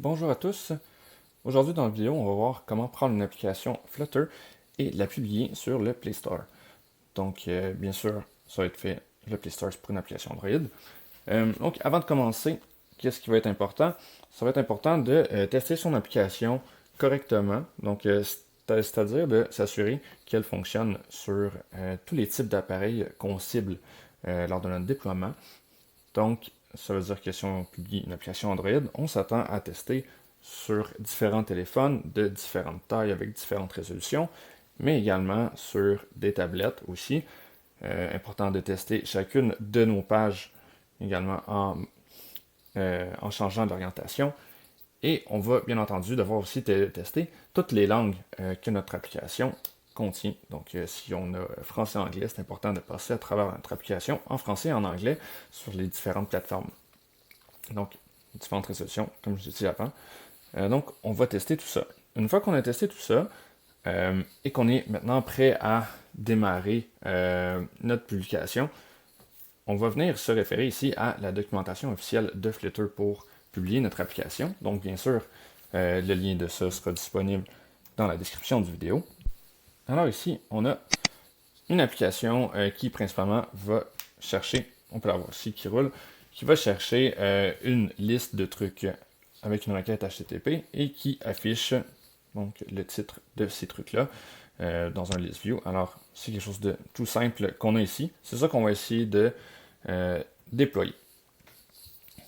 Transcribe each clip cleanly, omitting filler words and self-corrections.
Bonjour à tous. Aujourd'hui dans la vidéo, on va voir comment prendre une application Flutter et la publier sur le Play Store. Donc, bien sûr, ça va être fait, le Play Store, c'est pour une application Android. Donc, avant de commencer, qu'est-ce qui va être important? Ça va être important de tester son application correctement. Donc, c'est-à-dire de s'assurer qu'elle fonctionne sur tous les types d'appareils qu'on cible lors de notre déploiement. Donc, ça veut dire que si on publie une application Android, on s'attend à tester sur différents téléphones de différentes tailles avec différentes résolutions, mais également sur des tablettes aussi. Important de tester chacune de nos pages également en changeant d'orientation. Et on va bien entendu devoir aussi tester toutes les langues que notre application contient. Donc, si on a français et anglais, c'est important de passer à travers notre application en français et en anglais sur les différentes plateformes. Donc, différentes résolutions, comme je l'ai dit avant. Donc, on va tester tout ça. Une fois qu'on a testé tout ça, et qu'on est maintenant prêt à démarrer notre publication, on va venir se référer ici à la documentation officielle de Flutter pour publier notre application. Donc, bien sûr, le lien de ça sera disponible dans la description du vidéo. Alors ici, on a une application qui principalement va chercher, on peut l'avoir ici qui roule, qui va chercher une liste de trucs avec une requête HTTP et qui affiche donc le titre de ces trucs-là dans un list view. Alors, c'est quelque chose de tout simple qu'on a ici. C'est ça qu'on va essayer de déployer.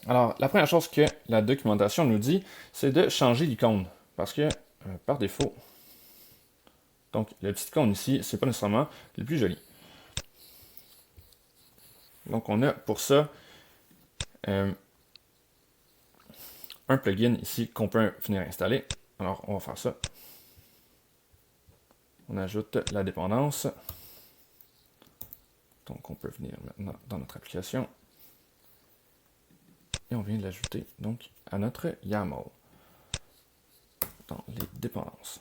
Alors, la première chose que la documentation nous dit, c'est de changer l'icône. Parce que, par défaut, donc le petit icône ici, c'est pas nécessairement le plus joli. Donc, on a pour ça un plugin ici qu'on peut venir installer. Alors, on va faire ça. On ajoute la dépendance. Donc, on peut venir maintenant dans notre application. Et on vient de l'ajouter donc à notre YAML dans les dépendances.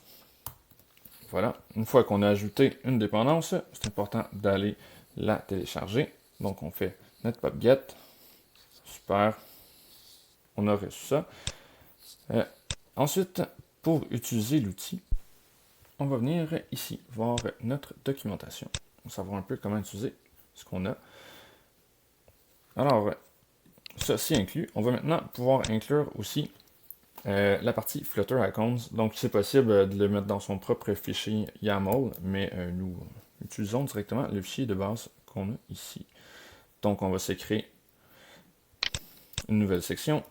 Voilà, une fois qu'on a ajouté une dépendance, c'est important d'aller la télécharger. Donc, on fait netpubget. Super. On a reçu ça. Ensuite, pour utiliser l'outil, on va venir ici voir notre documentation. On va savoir un peu comment utiliser ce qu'on a. Alors, ceci inclus, on va maintenant pouvoir inclure aussi la partie Flutter Icons. Donc, c'est possible de le mettre dans son propre fichier YAML, mais nous utilisons directement le fichier de base qu'on a ici. Donc, on va se créer une nouvelle section.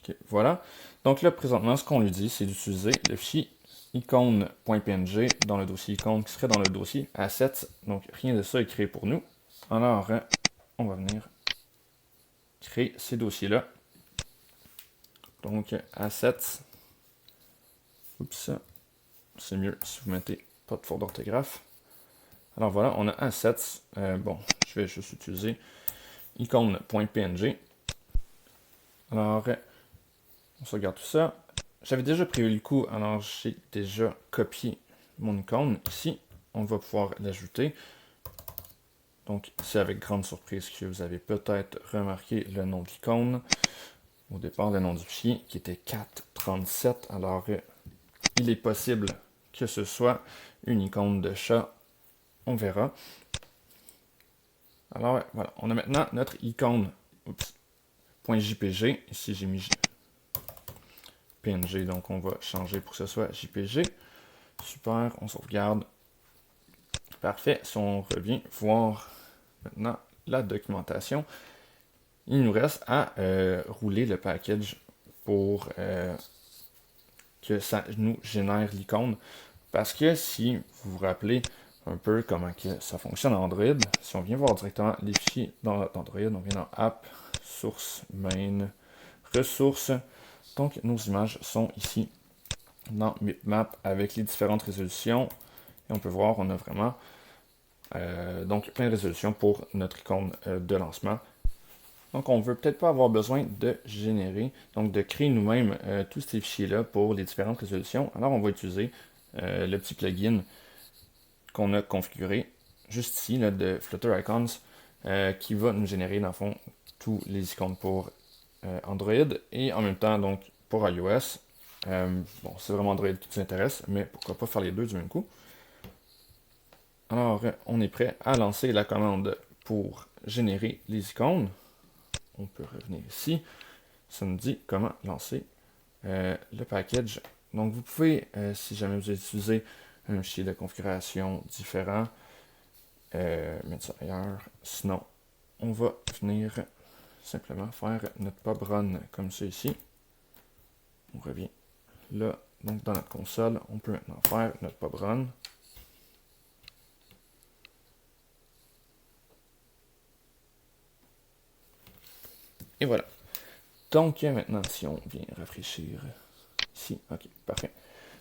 Okay, voilà. Donc là, présentement, ce qu'on lui dit, c'est d'utiliser le fichier icône.png dans le dossier icône qui serait dans le dossier assets. Donc, rien de ça est créé pour nous. Alors, on va venir créer ces dossiers-là. Donc, assets. Oups, c'est mieux si vous mettez pas de faute d'orthographe. Alors voilà, on a assets. Bon, je vais juste utiliser icône.png. Alors, on se regarde tout ça. J'avais déjà prévu le coup, alors j'ai déjà copié mon icône ici. On va pouvoir l'ajouter. Donc, c'est avec grande surprise que vous avez peut-être remarqué le nom de l'icône. Au départ, le nom du fichier qui était 437. Alors, il est possible que ce soit une icône de chat. On verra. Alors, voilà. On a maintenant notre icône. .jpg. Ici, j'ai mis PNG, donc on va changer pour que ce soit JPG. Super, on sauvegarde. Parfait. Si on revient voir maintenant la documentation, il nous reste à rouler le package pour que ça nous génère l'icône. Parce que si vous vous rappelez un peu comment que ça fonctionne en Android, si on vient voir directement les fichiers dans Android, on vient dans App, Source, Main, Ressources. Donc nos images sont ici dans Map avec les différentes résolutions. Et on peut voir, on a vraiment donc plein de résolutions pour notre icône de lancement. Donc, on ne veut peut-être pas avoir besoin de générer, donc de créer nous-mêmes tous ces fichiers-là pour les différentes résolutions. Alors, on va utiliser le petit plugin qu'on a configuré juste ici, là, de Flutter Icons, qui va nous générer, dans le fond, tous les icônes pour Android et en même temps donc pour iOS. Bon, c'est vraiment Android qui nous intéresse, mais pourquoi pas faire les deux du même coup. Alors, on est prêt à lancer la commande pour générer les icônes. On peut revenir ici. Ça nous dit comment lancer le package. Donc, vous pouvez, si jamais vous utilisez un fichier de configuration différent, mettre ça ailleurs. Sinon, on va venir simplement faire notre pub run comme ça ici. On revient là. Donc, dans notre console, on peut maintenant faire notre pub run. Et voilà. Donc, maintenant, si on vient rafraîchir ici, ok, parfait.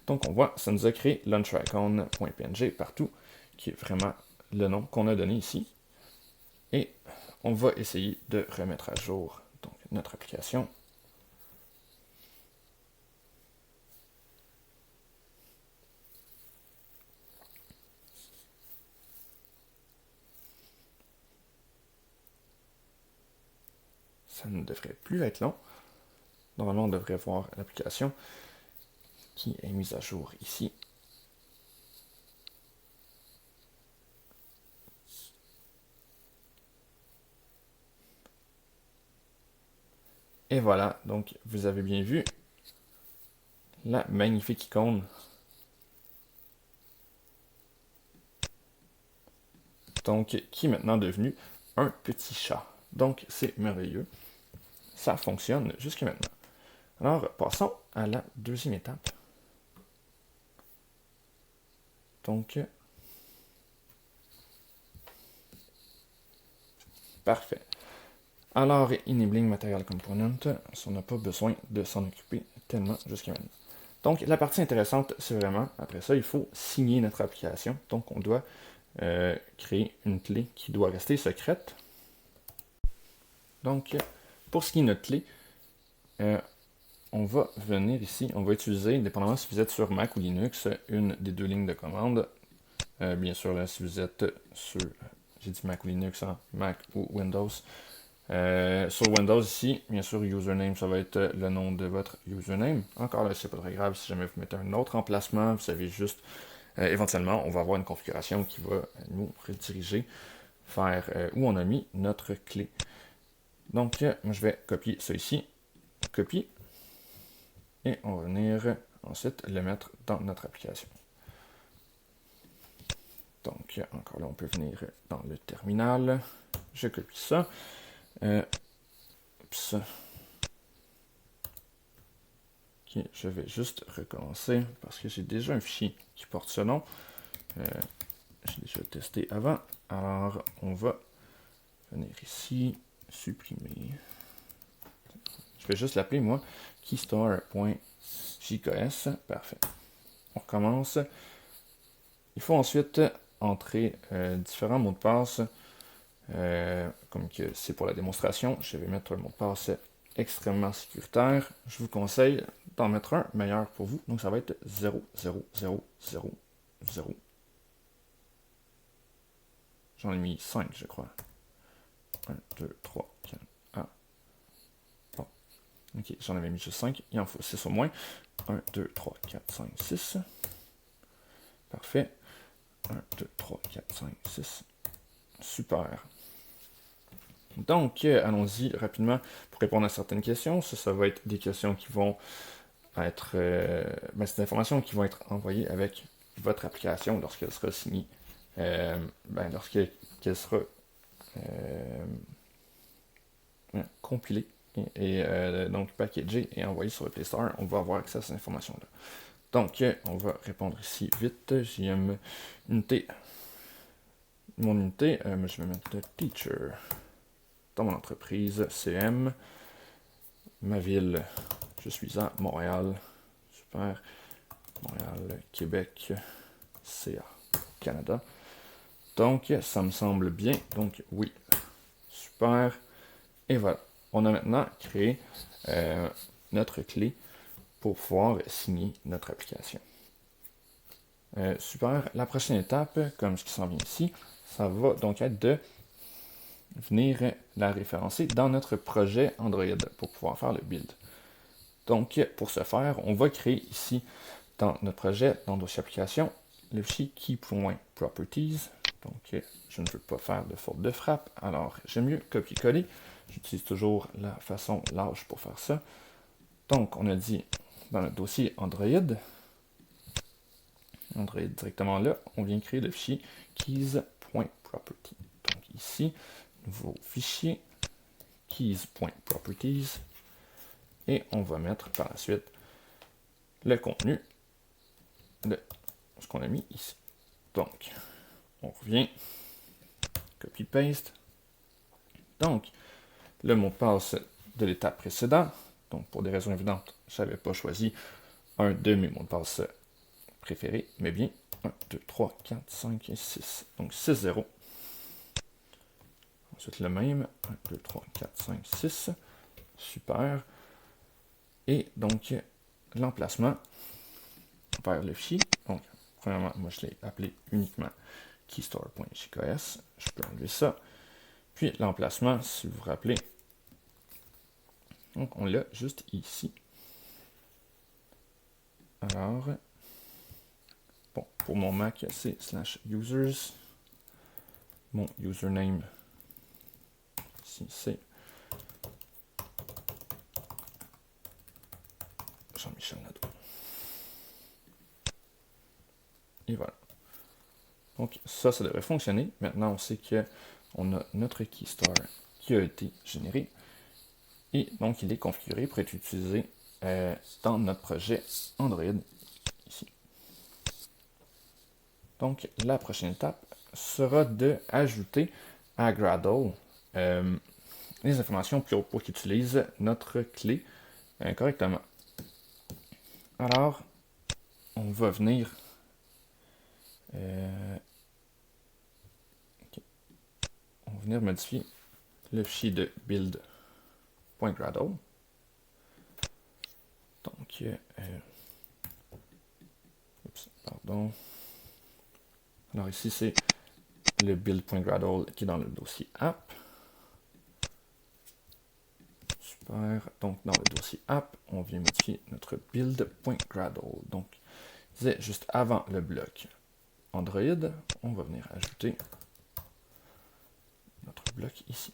Donc, on voit, ça nous a créé launchericon.png partout, qui est vraiment le nom qu'on a donné ici. Et on va essayer de remettre à jour donc, notre application. Ça ne devrait plus être long. Normalement, on devrait voir l'application qui est mise à jour ici. Et voilà, donc vous avez bien vu la magnifique icône. Donc, qui est maintenant devenu un petit chat. Donc, c'est merveilleux. Ça fonctionne jusqu'à maintenant. Alors, passons à la deuxième étape. Donc, parfait. Alors, Enabling Material Component, on n'a pas besoin de s'en occuper tellement jusqu'à maintenant. Donc, la partie intéressante, c'est vraiment, après ça, il faut signer notre application. Donc, on doit créer une clé qui doit rester secrète. Donc, pour signer notre clé, on va venir ici, on va utiliser, dépendamment si vous êtes sur Mac ou Linux, une des deux lignes de commande. Bien sûr, là, si vous êtes sur, j'ai dit Mac ou Linux, hein, Mac ou Windows. Sur Windows ici, bien sûr, username, ça va être le nom de votre username. Encore là, c'est pas très grave si jamais vous mettez un autre emplacement, vous savez juste, éventuellement, on va avoir une configuration qui va nous rediriger vers où on a mis notre clé. Donc, moi, je vais copier ça ici, copier, et on va venir ensuite le mettre dans notre application. Donc, encore là, on peut venir dans le terminal, je copie ça. Oups. Ok, je vais juste recommencer parce que j'ai déjà un fichier qui porte ce nom. J'ai déjà testé avant. Alors, on va venir ici, supprimer. Je vais juste l'appeler, moi, keystore.jks. Parfait. On recommence. Il faut ensuite entrer différents mots de passe. Comme que c'est pour la démonstration, je vais mettre un mot de passe extrêmement sécuritaire. Je vous conseille d'en mettre un meilleur pour vous. Donc ça va être 0, 0, 0, 0, 0. J'en ai mis 5, je crois. 1, 2, 3, 4. Ah. Bon. Ok, j'en avais mis juste 5. Il en faut 6 au moins. 1, 2, 3, 4, 5, 6. Parfait. 1, 2, 3, 4, 5, 6. Super. Donc, allons-y rapidement pour répondre à certaines questions. Ça va être des questions qui vont être... c'est des informations qui vont être envoyées avec votre application lorsqu'elle sera signée. Lorsqu'elle sera compilée et donc packagée et envoyée sur le Play Store, on va avoir accès à ces informations-là. Donc, on va répondre ici vite. JM unité. Mon unité, je vais mettre teacher. Dans mon entreprise, CM. Ma ville, je suis à Montréal. Super. Montréal, Québec, CA, Canada. Donc, ça me semble bien. Donc, oui. Super. Et voilà. On a maintenant créé notre clé pour pouvoir signer notre application. Super. La prochaine étape, comme ce qui s'en vient ici, ça va donc être de venir la référencer dans notre projet Android pour pouvoir faire le build. Donc, pour ce faire, on va créer ici, dans notre projet, dans dossier application, le fichier key.properties. Donc, je ne veux pas faire de faute de frappe, alors j'aime mieux copier-coller. J'utilise toujours la façon large pour faire ça. Donc, on a dit dans le dossier Android directement là, on vient créer le fichier keys.property. Donc ici, nouveau fichier keys.properties et on va mettre par la suite le contenu de ce qu'on a mis ici. Donc, on revient, copy-paste. Donc, le mot de passe de l'étape précédente, donc pour des raisons évidentes, je n'avais pas choisi un de mes mots de passe préférés, mais bien 1, 2, 3, 4, 5 et 6. Donc 6, 0. Ensuite le même, 1, 2, 3, 4, 5, 6. Super. Et donc l'emplacement vers le fichier. Donc, premièrement, moi je l'ai appelé uniquement keystore.jks. Je peux enlever ça. Puis l'emplacement, si vous vous rappelez, donc on l'a juste ici. Alors, bon, pour mon Mac, c'est /users. Mon username, ici, c'est Jean-Michel Nadeau. Et voilà. Donc, ça devrait fonctionner. Maintenant, on sait qu'on a notre keystore qui a été généré. Et donc, il est configuré pour être utilisé dans notre projet Android ici. Donc, la prochaine étape sera d'ajouter à Gradle les informations pour qu'il utilise notre clé correctement. Alors, on va venir modifier le fichier de build.gradle. Donc, pardon. Alors ici, c'est le build.gradle qui est dans le dossier app. Super. Donc, dans le dossier app, on vient modifier notre build.gradle. Donc, c'est juste avant le bloc Android, on va venir ajouter notre bloc ici.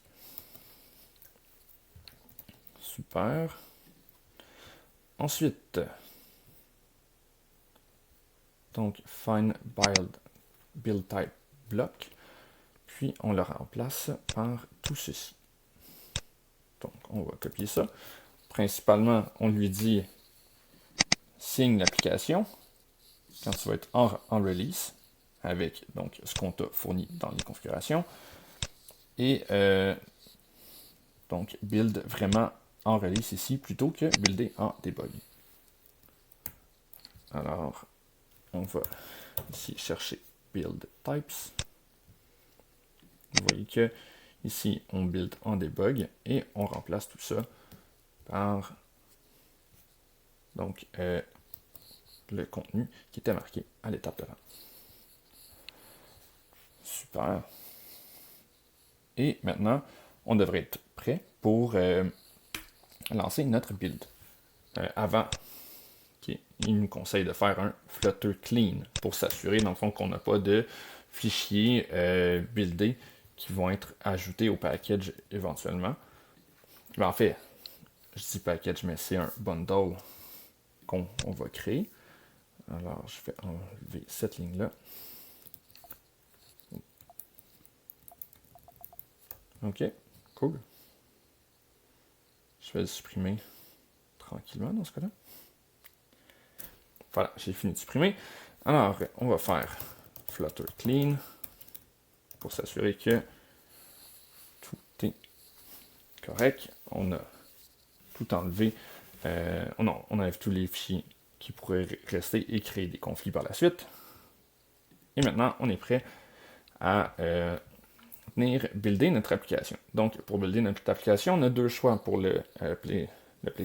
Super. Ensuite, donc find build type block, puis on le remplace par tout ceci. Donc, on va copier ça. Principalement, on lui dit signe l'application quand tu vas être en release avec donc ce qu'on t'a fourni dans les configurations. Et donc, build vraiment en release ici plutôt que builder en debug. Alors, on va ici chercher build types. Vous voyez que ici, on build en debug et on remplace tout ça par donc le contenu qui était marqué à l'étape d'avant. Super. Et maintenant, on devrait être prêt pour lancer notre build. Avant, il nous conseille de faire un Flutter clean pour s'assurer, dans le fond, qu'on n'a pas de fichiers buildés qui vont être ajoutés au package éventuellement. Mais en fait, je dis package, mais c'est un bundle qu'on va créer. Alors, je vais enlever cette ligne-là. OK, cool. Je vais le supprimer tranquillement dans ce cas-là. Voilà, j'ai fini de supprimer. Alors, on va faire Flutter clean pour s'assurer que tout est correct. On a tout enlevé. On enlève tous les fichiers qui pourraient rester et créer des conflits par la suite. Et maintenant, on est prêt à venir builder notre application. Donc, pour builder notre application, on a deux choix pour le Play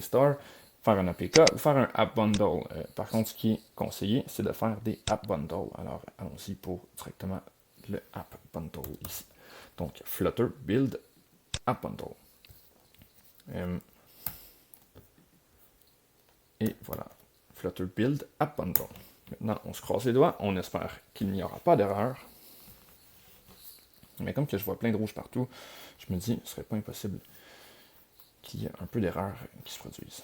Store. Faire un APK ou faire un App Bundle. Par contre, ce qui est conseillé, c'est de faire des App Bundle. Alors, allons-y pour directement le App Bundle ici. Donc, Flutter Build App Bundle. Et voilà, Flutter Build App Bundle. Maintenant, on se croise les doigts, on espère qu'il n'y aura pas d'erreur. Mais comme que je vois plein de rouge partout, je me dis, ce serait pas impossible qu'il y ait un peu d'erreur qui se produise.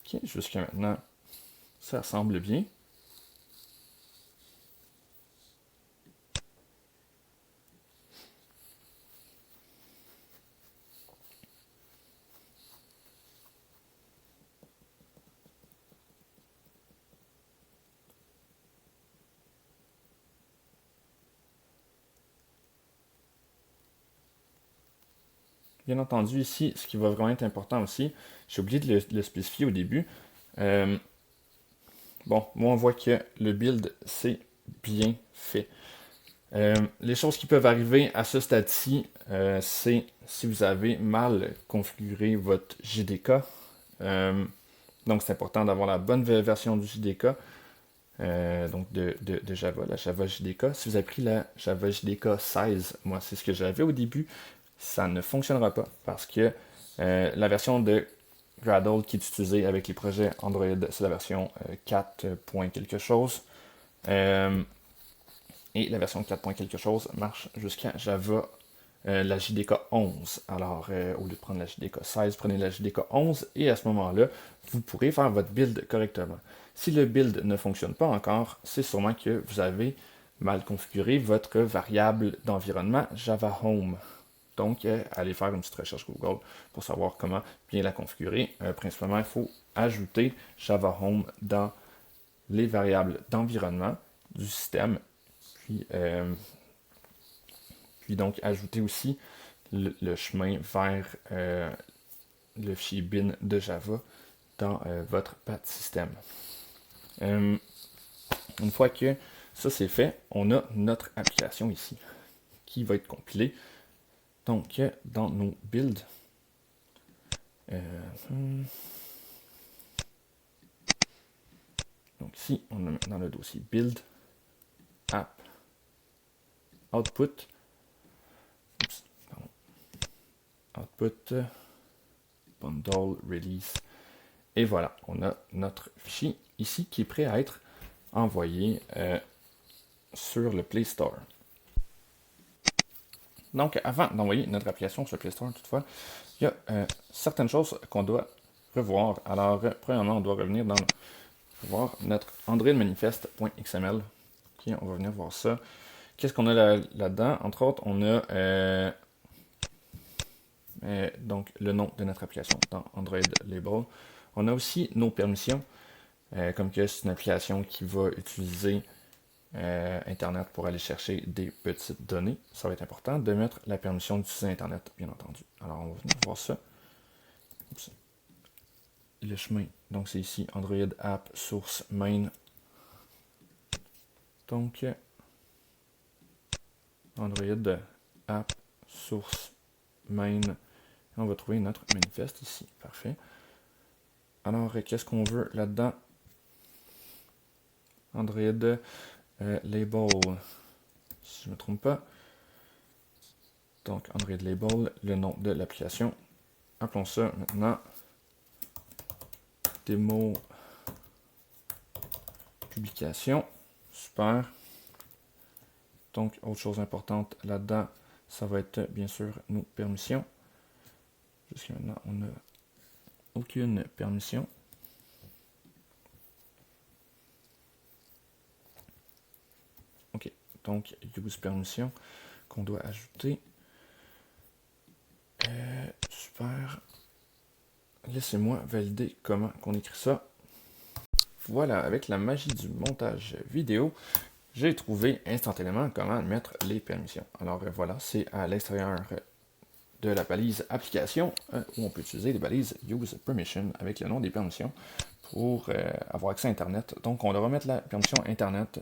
Ok, jusqu'à maintenant, ça semble bien. Bien entendu, ici, ce qui va vraiment être important aussi, j'ai oublié de le spécifier au début. Bon, moi on voit que le build, c'est bien fait. Les choses qui peuvent arriver à ce stade-ci, c'est si vous avez mal configuré votre JDK. Donc c'est important d'avoir la bonne version du JDK, donc de Java, la Java JDK. Si vous avez pris la Java JDK 16, moi c'est ce que j'avais au début, ça ne fonctionnera pas parce que la version de Gradle qui est utilisée avec les projets Android, c'est la version 4. Quelque chose. Et la version 4. Quelque chose marche jusqu'à Java, la JDK 11. Alors, au lieu de prendre la JDK 16, prenez la JDK 11 et à ce moment-là, vous pourrez faire votre build correctement. Si le build ne fonctionne pas encore, c'est sûrement que vous avez mal configuré votre variable d'environnement Java Home. Donc, allez faire une petite recherche Google pour savoir comment bien la configurer. Principalement, il faut ajouter Java Home dans les variables d'environnement du système. Puis donc, ajouter aussi le chemin vers le fichier bin de Java dans votre path système. Une fois que ça c'est fait, on a notre application ici qui va être compilée. Donc, dans nos builds, donc ici, on a maintenant le dossier build, app, output, output, bundle, release, et voilà, on a notre fichier ici qui est prêt à être envoyé sur le Play Store. Donc, avant d'envoyer notre application sur le Play Store, toutefois, il y a certaines choses qu'on doit revoir. Alors, premièrement, on doit revenir dans voir notre Android manifest.xml. Okay, on va venir voir ça. Qu'est-ce qu'on a là-dedans? Entre autres, on a donc le nom de notre application dans Android Label. On a aussi nos permissions, comme que c'est une application qui va utiliser Internet pour aller chercher des petites données. Ça va être important de mettre la permission d'utiliser Internet, bien entendu. Alors, on va venir voir ça. Oups. Le chemin, donc c'est ici Android App Source Main. Donc, Android App Source Main. On va trouver notre manifeste ici. Parfait. Alors, qu'est-ce qu'on veut là-dedans? Android Label, si je ne me trompe pas. Donc, Android Label, le nom de l'application. Appelons ça maintenant démo publication. Super. Donc, autre chose importante là-dedans, ça va être bien sûr nos permissions. Jusqu'à maintenant, on n'a aucune permission. OK. Donc, use permission qu'on doit ajouter. Super. Laissez-moi valider comment on écrit ça. Voilà, avec la magie du montage vidéo, j'ai trouvé instantanément comment mettre les permissions. Alors voilà, c'est à l'extérieur de la balise application où on peut utiliser les balises use permission avec le nom des permissions pour avoir accès à Internet. Donc on devra mettre la permission Internet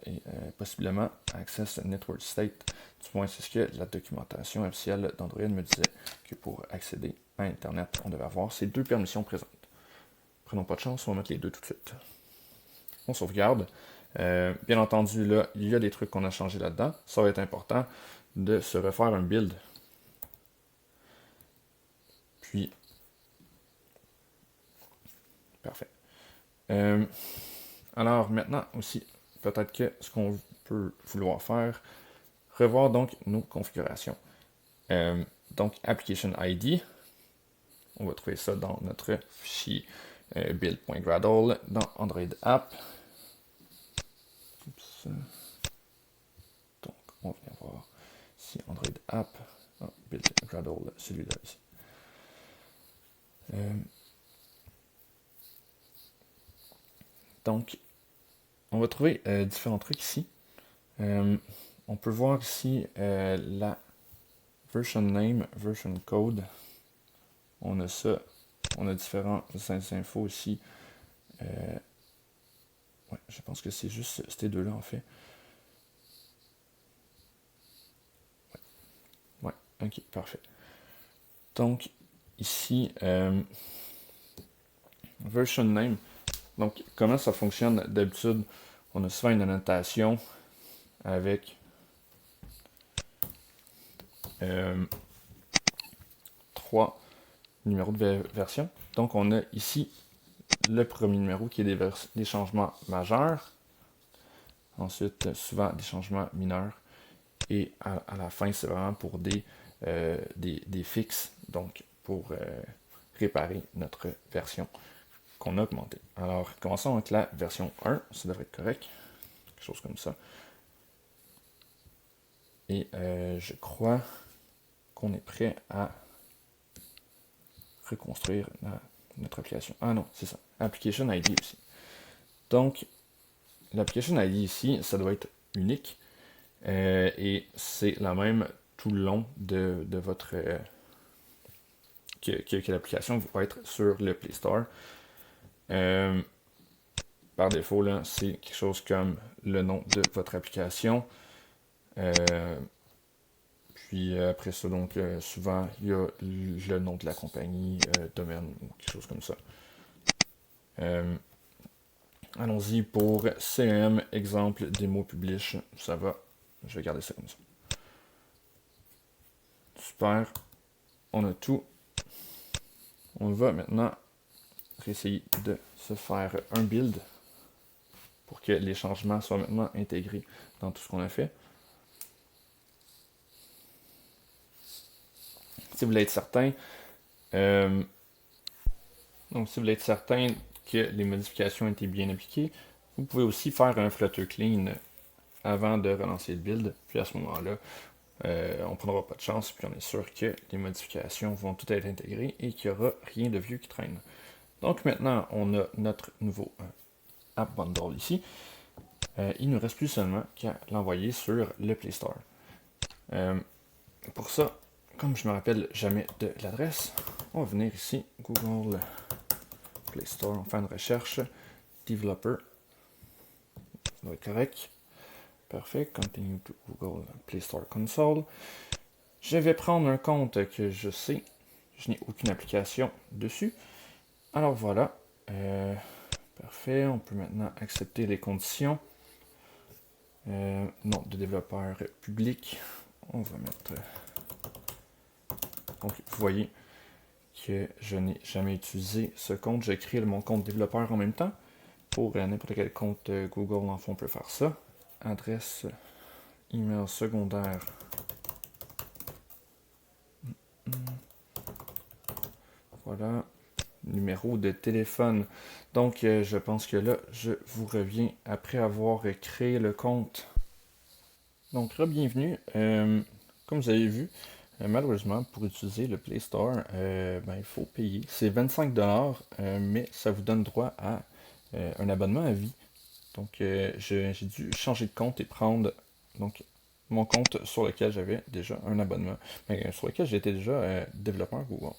et possiblement Access Network State. Du moins, c'est ce que la documentation officielle d'Android me disait, que pour accéder à Internet, on devait avoir ces deux permissions présentes. Prenons pas de chance, on va mettre les deux tout de suite. on sauvegarde. Bien entendu, là, il y a des trucs qu'on a changé là-dedans. Ça va être important de se refaire un build. Puis, parfait. Alors maintenant aussi, peut-être que ce qu'on peut vouloir faire, revoir donc nos configurations. Donc, Application ID, on va trouver ça dans notre fichier build.gradle dans Android App. Oups. Donc, on vient voir ici Android App, build.gradle, celui-là ici. Donc, on va trouver différents trucs ici. On peut voir ici la version name, version code. On a ça. On a différents infos ici. Ouais, je pense que c'est juste ces deux-là en fait. Ouais, ok, parfait. Donc, ici, version name. Donc, comment ça fonctionne d'habitude? On a souvent une annotation avec trois numéros de version. Donc, on a ici le premier numéro qui est des changements majeurs. Ensuite, souvent des changements mineurs. Et à la fin, c'est vraiment pour des fixes, donc pour réparer notre version qu'on a augmentée. Alors, commençons avec la version 1, ça devrait être correct, quelque chose comme ça. Et je crois qu'on est prêt à reconstruire notre application. Ah non, c'est ça, Application ID aussi. Donc, l'Application ID ici, ça doit être unique. Et c'est la même tout le long de votre que l'application va être sur le Play Store. Par défaut, là, c'est quelque chose comme le nom de votre application. Puis après ça, donc souvent, il y a le nom de la compagnie, domaine, ou quelque chose comme ça. Allons-y pour CM, exemple, démo publish, ça va. Je vais garder ça comme ça. Super. On a tout. On va maintenant essayer de se faire un build pour que les changements soient maintenant intégrés dans tout ce qu'on a fait. Si vous voulez être certain, donc si vous voulez être certain que les modifications ont été bien appliquées, vous pouvez aussi faire un flutter clean avant de relancer le build. Puis à ce moment-là, on ne prendra pas de chance, puis on est sûr que les modifications vont toutes être intégrées et qu'il n'y aura rien de vieux qui traîne. Donc maintenant, on a notre nouveau App Bundle ici. Il ne nous reste plus seulement qu'à l'envoyer sur le Play Store. Pour ça, comme je ne me rappelle jamais de l'adresse, on va venir ici, Google Play Store, on fait une recherche, Developer, ça doit être correct. Parfait, Continue to Google Play Store Console. Je vais prendre un compte que je sais, je n'ai aucune application dessus. Alors voilà, parfait, on peut maintenant accepter les conditions. Nom de développeur public, on va mettre... Donc vous voyez que je n'ai jamais utilisé ce compte, j'ai créé mon compte développeur en même temps. Pour n'importe quel compte Google, en fait, on peut faire ça. Adresse email secondaire. Voilà. Numéro de téléphone. Donc, je pense que là, je vous reviens après avoir créé le compte. Donc, re-bienvenue. Comme vous avez vu, malheureusement, pour utiliser le Play Store, il faut payer. C'est 25$, mais ça vous donne droit à un abonnement à vie. Donc, j'ai dû changer de compte et prendre donc, mon compte sur lequel j'avais déjà un abonnement, mais sur lequel j'étais déjà développeur Google.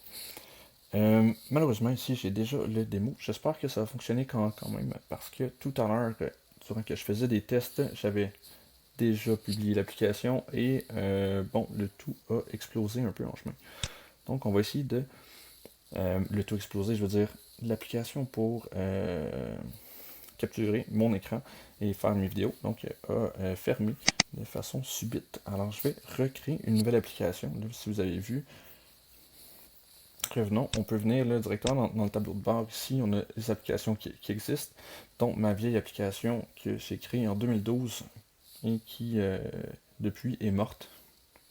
Malheureusement, ici, j'ai déjà le démo. J'espère que ça va fonctionner quand même, parce que tout à l'heure, durant que je faisais des tests, j'avais déjà publié l'application et bon, le tout a explosé un peu en chemin. Donc, on va essayer de le tout exploser, je veux dire, l'application pour capturer mon écran et faire mes vidéos, donc a fermé de façon subite. Alors je vais recréer une nouvelle application. Là, si vous avez vu, revenons, on peut venir là, directement dans le tableau de bord. Ici, on a les applications qui existent, dont ma vieille application que j'ai créée en 2012 et qui, depuis, est morte.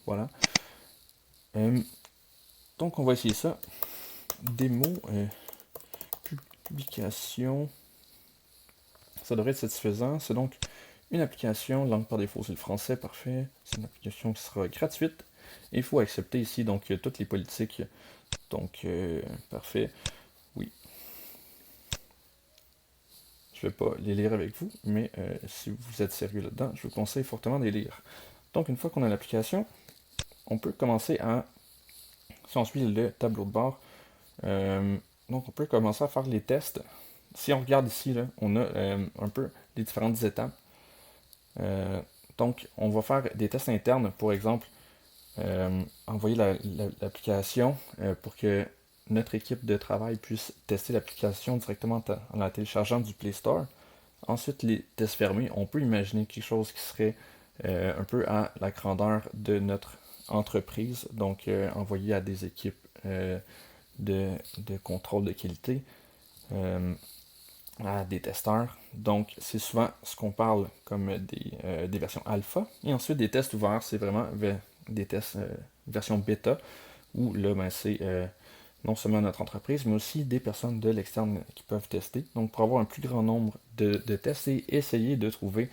Voilà. Donc, on va essayer ça. Démo, publication. Ça devrait être satisfaisant. C'est donc une application, langue par défaut, c'est le français, parfait. C'est une application qui sera gratuite. Et il faut accepter ici donc toutes les politiques. Donc, parfait. Oui. Je ne vais pas les lire avec vous, mais si vous êtes sérieux là-dedans, je vous conseille fortement de les lire. Donc, une fois qu'on a l'application, on peut commencer à, si on suit le tableau de bord, donc on peut commencer à faire les tests. Si on regarde ici, là, on a un peu les différentes étapes. Donc, on va faire des tests internes, pour exemple, envoyer l'application pour que notre équipe de travail puisse tester l'application directement en la téléchargeant du Play Store. Ensuite, les tests fermés, on peut imaginer quelque chose qui serait un peu à la grandeur de notre entreprise, donc envoyé à des équipes de contrôle de qualité, à des testeurs. Donc, c'est souvent ce qu'on parle comme des versions alpha. Et ensuite, des tests ouverts, c'est vraiment des tests version bêta, où là, ben, c'est non seulement notre entreprise, mais aussi des personnes de l'externe qui peuvent tester. Donc, pour avoir un plus grand nombre de tests et essayer de trouver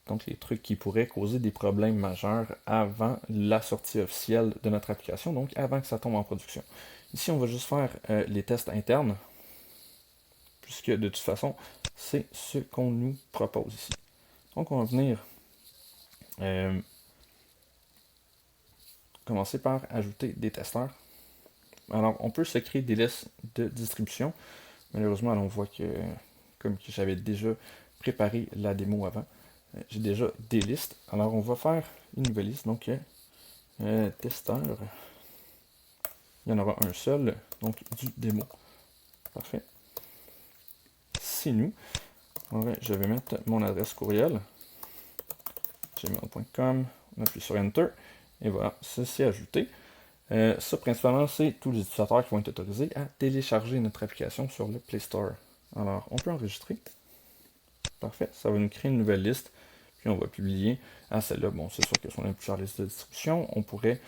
donc les trucs qui pourraient causer des problèmes majeurs avant la sortie officielle de notre application, donc avant que ça tombe en production. Ici, on va juste faire les tests internes, puisque de toute façon, c'est ce qu'on nous propose ici. Donc, on va venir commencer par ajouter des testeurs. Alors, on peut se créer des listes de distribution. Malheureusement, on voit que, comme que j'avais déjà préparé la démo avant, j'ai déjà des listes. Alors, on va faire une nouvelle liste. Donc, testeur. Il y en aura un seul, donc du démo. Parfait. C'est nous. Alors, je vais mettre mon adresse courriel. gmail.com. On appuie sur Enter. Et voilà, ça c'est ajouté. Ça, principalement, c'est tous les utilisateurs qui vont être autorisés à télécharger notre application sur le Play Store. Alors, on peut enregistrer. Parfait. Ça va nous créer une nouvelle liste. Puis on va publier à celle-là. Bon, c'est sûr que si on a plusieurs listes de distribution, on pourrait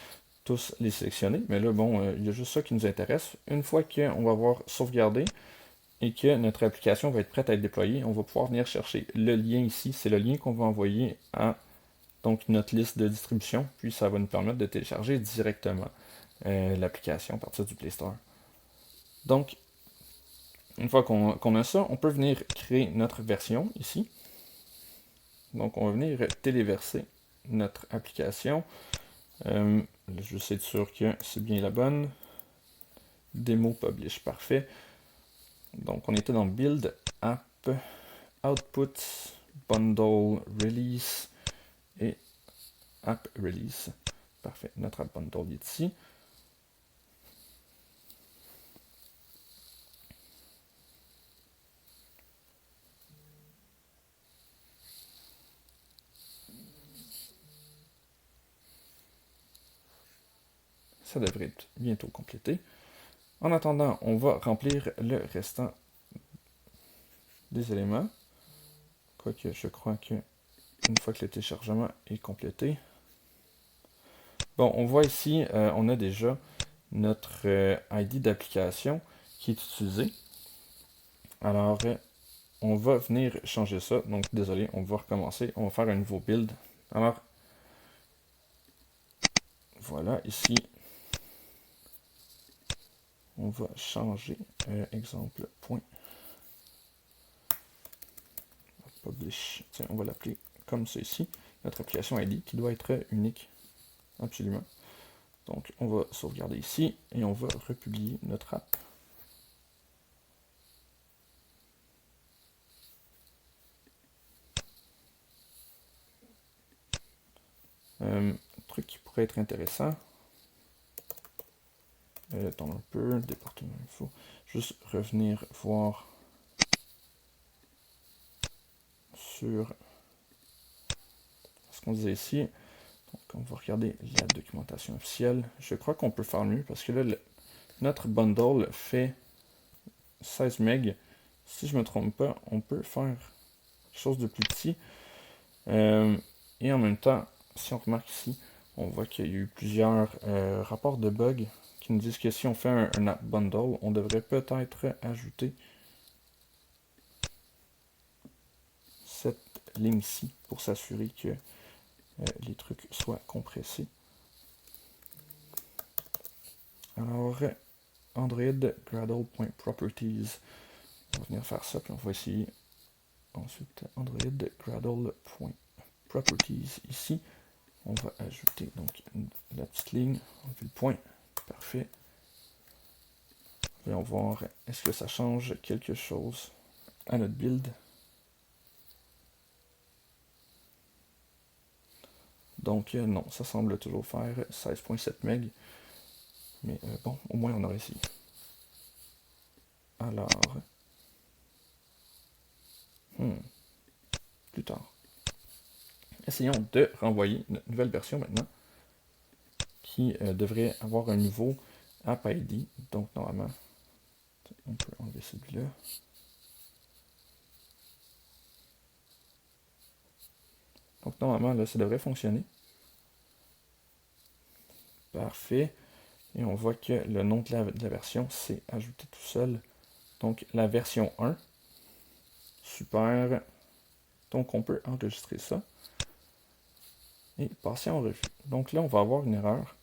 tous les sélectionner. Mais là, bon, il y a juste ça qui nous intéresse. Une fois qu'on va avoir sauvegardé et que notre application va être prête à être déployée, on va pouvoir venir chercher le lien ici. C'est le lien qu'on va envoyer à donc, notre liste de distribution. Puis ça va nous permettre de télécharger directement l'application à partir du Play Store. Donc, une fois qu'on a ça, on peut venir créer notre version ici. Donc, on va venir téléverser notre application. Je vais juste être sûr que c'est bien la bonne. Démo publish, parfait. Donc, on était dans Build, App, Output, Bundle, Release et App Release. Parfait, notre App Bundle est ici. Ça devrait être bientôt complété. En attendant, on va remplir le restant des éléments. Quoique, je crois que une fois que le téléchargement est complété. Bon, on voit ici, on a déjà notre ID d'application qui est utilisé. Alors, on va venir changer ça. Donc, désolé, on va recommencer. On va faire un nouveau build. Alors, voilà, ici, on va changer exemple point publish. Tiens, on va l'appeler comme ça ici. Notre application ID qui doit être unique. Absolument. Donc, on va sauvegarder ici et on va republier notre app. Truc qui pourrait être intéressant. Attends un peu, département info. Juste revenir voir sur ce qu'on disait ici. Donc, on va regarder la documentation officielle. Je crois qu'on peut faire mieux parce que là, notre bundle fait 16 MB. Si je ne me trompe pas, on peut faire quelque chose de plus petit. Et en même temps, si on remarque ici, on voit qu'il y a eu plusieurs rapports de bugs qui nous disent que si on fait un app bundle, on devrait peut-être ajouter cette ligne-ci pour s'assurer que les trucs soient compressés. Alors, Android Gradle.properties. On va venir faire ça, puis on va essayer. Ensuite, Android Gradle.properties ici. On va ajouter donc la petite ligne. On fait le point. Parfait. Voyons voir, est-ce que ça change quelque chose à notre build. Donc non, ça semble toujours faire 16.7 MB. Mais bon, au moins on aurait essayé. Alors, plus tard. Essayons de renvoyer notre nouvelle version maintenant, qui devrait avoir un nouveau App ID. Donc normalement, on peut enlever celui-là. Donc normalement, là, ça devrait fonctionner. Parfait. Et on voit que le nom de la version s'est ajouté tout seul. Donc la version 1. Super. Donc on peut enregistrer ça. Et passer en revue. Donc là, on va avoir une erreur.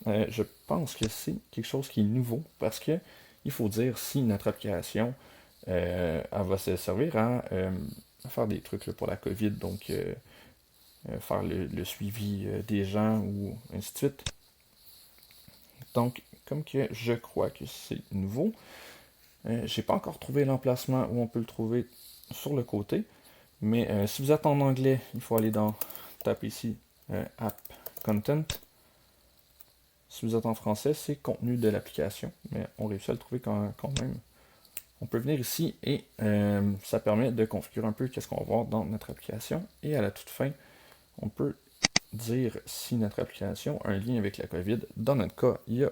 Je pense que c'est quelque chose qui est nouveau parce que il faut dire si notre application elle va se servir à faire des trucs là, pour la COVID, donc faire le suivi des gens ou ainsi de suite. Donc, comme que je crois que c'est nouveau, j'ai pas encore trouvé l'emplacement où on peut le trouver sur le côté, mais si vous êtes en anglais, il faut aller taper ici App Content. Si vous êtes en français, c'est contenu de l'application, mais on réussit à le trouver quand même. On peut venir ici et ça permet de configurer un peu qu'est-ce qu'on va voir dans notre application. Et à la toute fin, on peut dire si notre application a un lien avec la COVID. Dans notre cas, il n'y a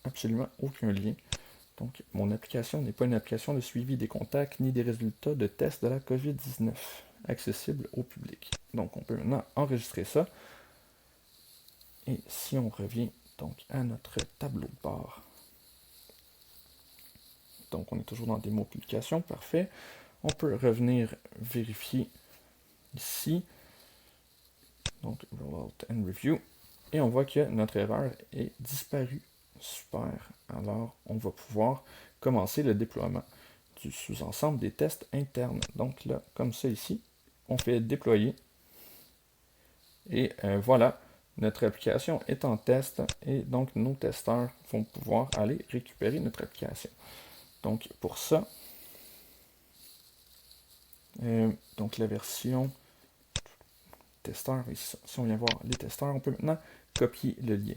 absolument aucun lien. Donc, mon application n'est pas une application de suivi des contacts ni des résultats de tests de la COVID-19 accessible au public. Donc, on peut maintenant enregistrer ça. Et si on revient donc à notre tableau de bord, donc on est toujours dans démo publication, parfait. On peut revenir vérifier ici, donc Rollout and Review, et on voit que notre erreur est disparue. Super. Alors, on va pouvoir commencer le déploiement du sous-ensemble des tests internes. Donc là, comme ça ici, on fait déployer. Et voilà, notre application est en test et donc nos testeurs vont pouvoir aller récupérer notre application. Donc pour ça, donc la version testeur, si on vient voir les testeurs, on peut maintenant copier le lien.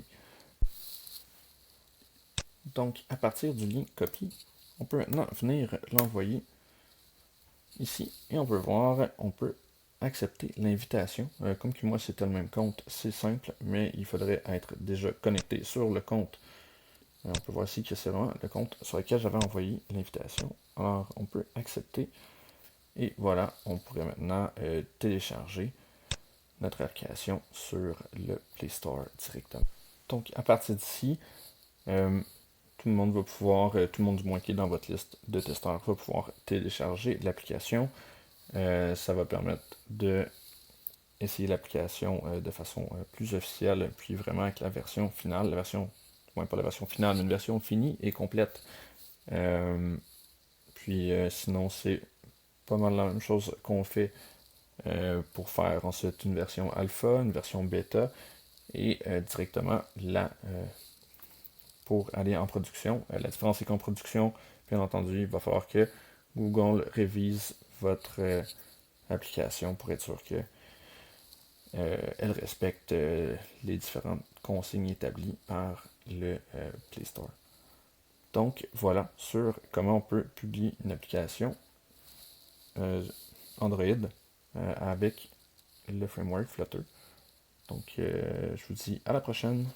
Donc à partir du lien copié, on peut maintenant venir l'envoyer ici et on peut voir, on peut accepter l'invitation. Comme que moi c'était le même compte, c'est simple, mais il faudrait être déjà connecté sur le compte. On peut voir ici que c'est vraiment le compte sur lequel j'avais envoyé l'invitation. Alors on peut accepter. Et voilà, on pourrait maintenant télécharger notre application sur le Play Store directement. Donc à partir d'ici, tout le monde va pouvoir, tout le monde du moins qui est dans votre liste de testeurs va pouvoir télécharger l'application. Ça va permettre de essayer l'application de façon plus officielle, puis vraiment avec la version finale, la version, pas la version finale, mais une version finie et complète. Puis sinon, c'est pas mal la même chose qu'on fait pour faire ensuite une version alpha, une version bêta, et directement là pour aller en production. La différence c'est qu'en production, bien entendu, il va falloir que Google révise votre application pour être sûr que elle respecte les différentes consignes établies par le Play Store. Donc voilà sur comment on peut publier une application Android avec le framework Flutter. Donc, je vous dis à la prochaine.